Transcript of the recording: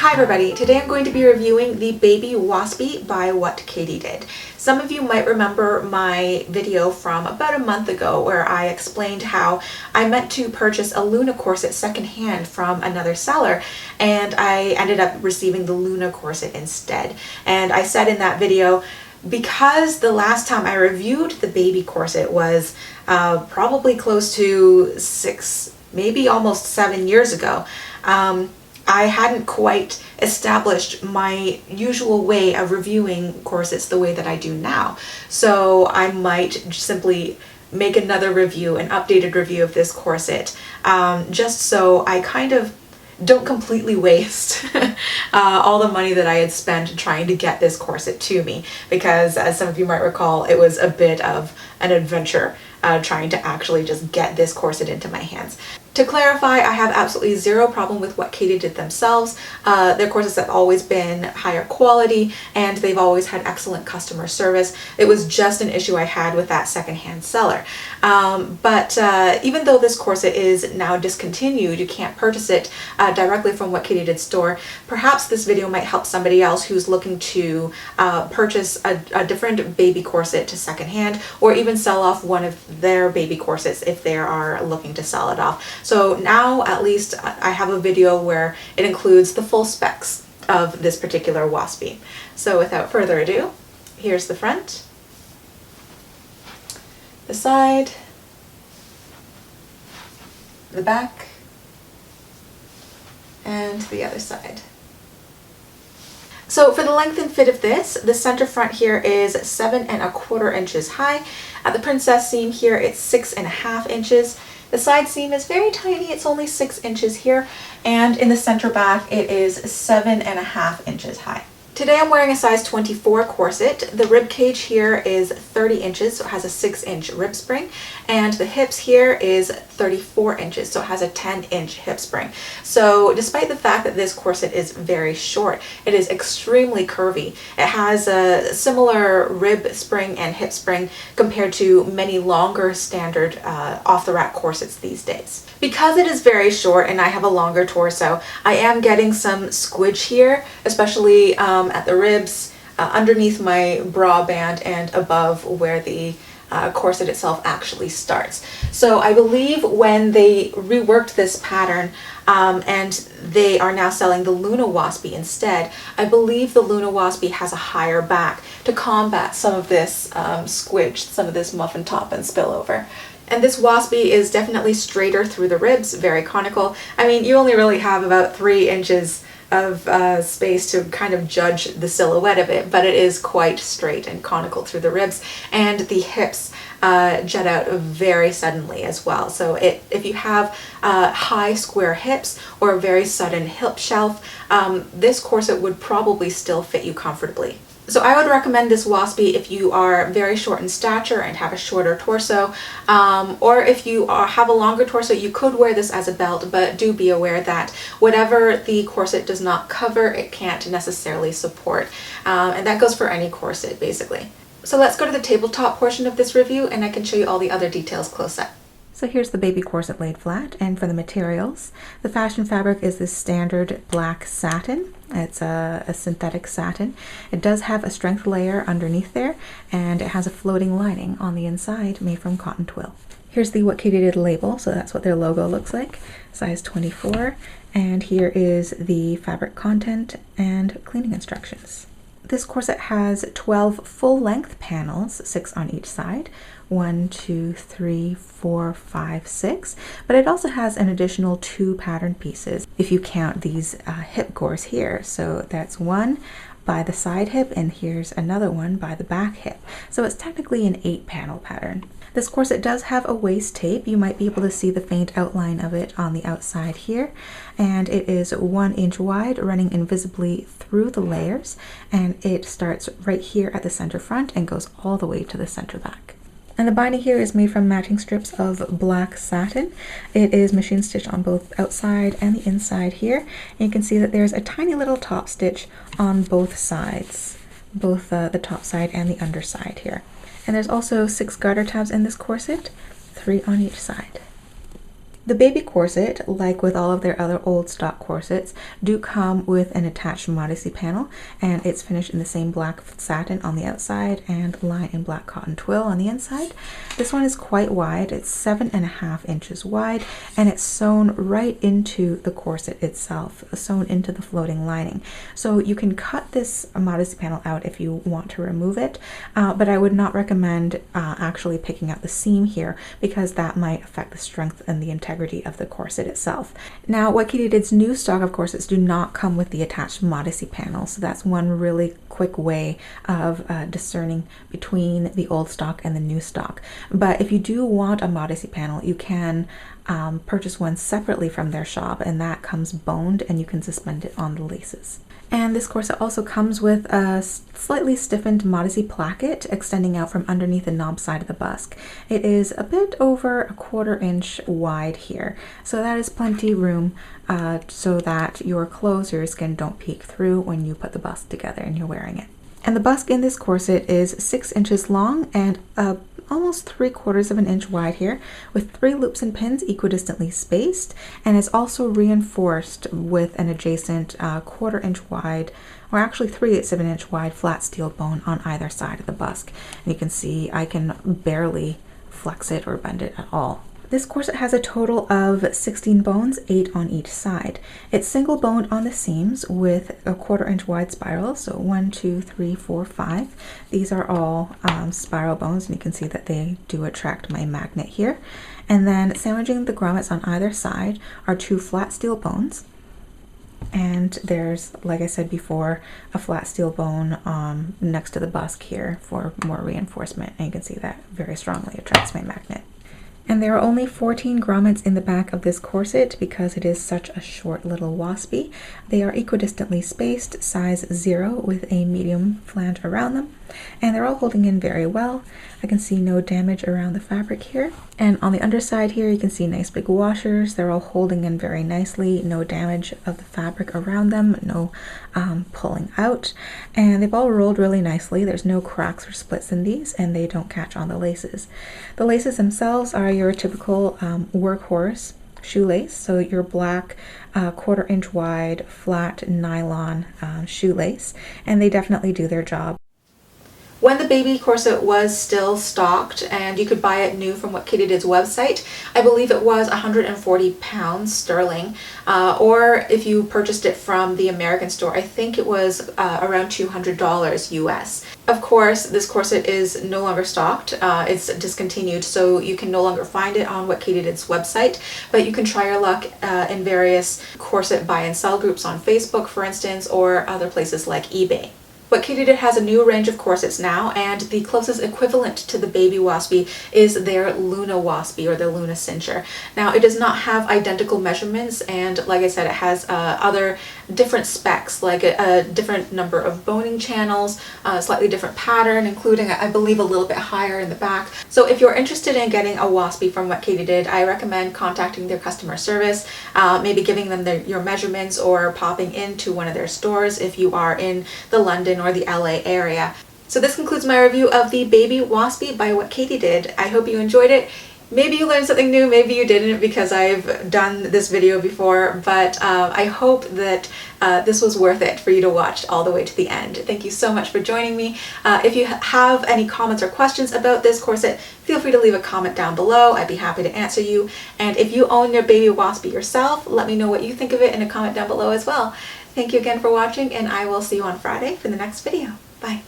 Hi everybody, today I'm going to be reviewing the Baby Waspie by WKD did. Some of you might remember my video from about a month ago where I explained how I meant to purchase a Luna corset secondhand from another seller, and I ended up receiving the Luna corset instead. And I said in that video, because the last time I reviewed the baby corset was probably close to 6, maybe almost 7 years ago, I hadn't quite established my usual way of reviewing corsets the way that I do now. So I might simply make another review, an updated review of this corset, just so I kind of don't completely waste all the money that I had spent trying to get this corset to me, because as some of you might recall, it was a bit of an adventure trying to actually just get this corset into my hands. To clarify, I have absolutely zero problem with WKD did themselves. Their corsets have always been higher quality and they've always had excellent customer service. It was just an issue I had with that secondhand seller. But even though this corset is now discontinued, you can't purchase it directly from WKD did store, perhaps this video might help somebody else who's looking to purchase a different baby corset to secondhand, or even sell off one of their baby corsets if they are looking to sell it off. So now at least I have a video where it includes the full specs of this particular Waspie. So without further ado, here's the front, the side, the back, and the other side. So for the length and fit of this, the center front here is 7 1/4 inches high. At the princess seam here, it's 6 1/2 inches. The side seam is very tiny, it's only 6 inches here, and in the center back it is 7 1/2 inches high. Today I'm wearing a size 24 corset. The rib cage here is 30 inches, so it has a 6-inch rib spring, and the hips here is 34 inches, so it has a 10-inch hip spring. So despite the fact that this corset is very short, it is extremely curvy. It has a similar rib spring and hip spring compared to many longer standard off-the-rack corsets these days. Because it is very short and I have a longer torso, I am getting some squidge here, especially at the ribs, underneath my bra band, and above where the corset itself actually starts. So I believe when they reworked this pattern and they are now selling the Luna Waspie instead, I believe the Luna Waspie has a higher back to combat some of this squidge, some of this muffin top and spillover. And this Waspie is definitely straighter through the ribs, very conical. I mean, you only really have about 3 inches of space to kind of judge the silhouette of it, but it is quite straight and conical through the ribs, and the hips jut out very suddenly as well. So if you have high square hips or a very sudden hip shelf, this corset would probably still fit you comfortably. So I would recommend this Waspie if you are very short in stature and have a shorter torso, or if you have a longer torso, you could wear this as a belt, but do be aware that whatever the corset does not cover, it can't necessarily support. And that goes for any corset, basically. So let's go to the tabletop portion of this review and I can show you all the other details close up. So here's the baby corset laid flat, and for the materials, the fashion fabric is this standard black satin. It's a synthetic satin. It does have a strength layer underneath there, and it has a floating lining on the inside made from cotton twill. Here's the WKD did label, so that's what their logo looks like, size 24, and here is the fabric content and cleaning instructions. This corset has 12 full-length panels, 6 on each side, 1, 2, 3, 4, 5, 6, but it also has an additional 2 pattern pieces if you count these hip gores here. So that's one by the side hip, and here's another one by the back hip. So it's technically an 8-panel pattern. This corset does have a waist tape. You might be able to see the faint outline of it on the outside here, and it is 1 inch wide, running invisibly through the layers, and it starts right here at the center front and goes all the way to the center back. And the binding here is made from matching strips of black satin. It is machine stitched on both outside and the inside here, and you can see that there's a tiny little top stitch on both sides, both the top side and the underside here. And there's also 6 garter tabs in this corset, 3 on each side. The baby corset, like with all of their other old stock corsets, do come with an attached modesty panel, and it's finished in the same black satin on the outside and lined in black cotton twill on the inside. This one is quite wide. It's 7.5 inches wide, and it's sewn right into the corset itself, sewn into the floating lining. So you can cut this modesty panel out if you want to remove it, but I would not recommend actually picking out the seam here, because that might affect the strength and the integrity of the corset itself. Now, WKD's new stock of corsets do not come with the attached modesty panel, so that's one really quick way of discerning between the old stock and the new stock. But if you do want a modesty panel, you can purchase one separately from their shop, and that comes boned and you can suspend it on the laces. And this corset also comes with a slightly stiffened modesty placket extending out from underneath the knob side of the busk. It is a bit over 1/4 inch wide here, so that is plenty room so that your clothes or your skin don't peek through when you put the busk together and you're wearing it. And the busk in this corset is 6 inches long and almost 3/4 of an inch wide here, with 3 loops and pins equidistantly spaced, and it's also reinforced with an adjacent 1/4 inch wide, or actually 3/8 of an inch wide flat steel bone on either side of the busk. And you can see I can barely flex it or bend it at all. This corset has a total of 16 bones, 8 on each side. It's single boned on the seams with a 1/4 inch wide spiral, so 1, 2, 3, 4, 5. These are all spiral bones, and you can see that they do attract my magnet here. And then sandwiching the grommets on either side are 2 flat steel bones. And there's, like I said before, a flat steel bone next to the busk here for more reinforcement, and you can see that very strongly attracts my magnet. And there are only 14 grommets in the back of this corset because it is such a short little waspie. They are equidistantly spaced, size 0, with a medium flange around them, and they're all holding in very well. I can see no damage around the fabric here. And on the underside here, you can see nice big washers. They're all holding in very nicely, no damage of the fabric around them, no pulling out. And they've all rolled really nicely. There's no cracks or splits in these, and they don't catch on the laces. The laces themselves are your typical workhorse shoelace, so your black 1/4 inch wide flat nylon shoelace, and they definitely do their job. When the baby corset was still stocked and you could buy it new from WKD's website, I believe it was £140 sterling, or if you purchased it from the American store, I think it was around $200 US. Of course, this corset is no longer stocked. It's discontinued, so you can no longer find it on WKD's website, but you can try your luck in various corset buy and sell groups on Facebook, for instance, or other places like eBay. WKD has a new range of corsets now, and the closest equivalent to the baby waspie is their Luna waspie, or their Luna cincher. Now, it does not have identical measurements, and like I said, it has other different specs, like a different number of boning channels, a slightly different pattern, including, I believe, a little bit higher in the back. So if you're interested in getting a waspie from WKD, I recommend contacting their customer service, maybe giving them your measurements, or popping into one of their stores if you are in the London or the LA area. So this concludes my review of the Baby Waspie by WKD. I hope you enjoyed it. Maybe you learned something new, maybe you didn't, because I've done this video before, but I hope that this was worth it for you to watch all the way to the end. Thank you so much for joining me. If you have any comments or questions about this corset, feel free to leave a comment down below. I'd be happy to answer you. And if you own your Baby Waspie yourself, let me know what you think of it in a comment down below as well. Thank you again for watching, and I will see you on Friday for the next video. Bye.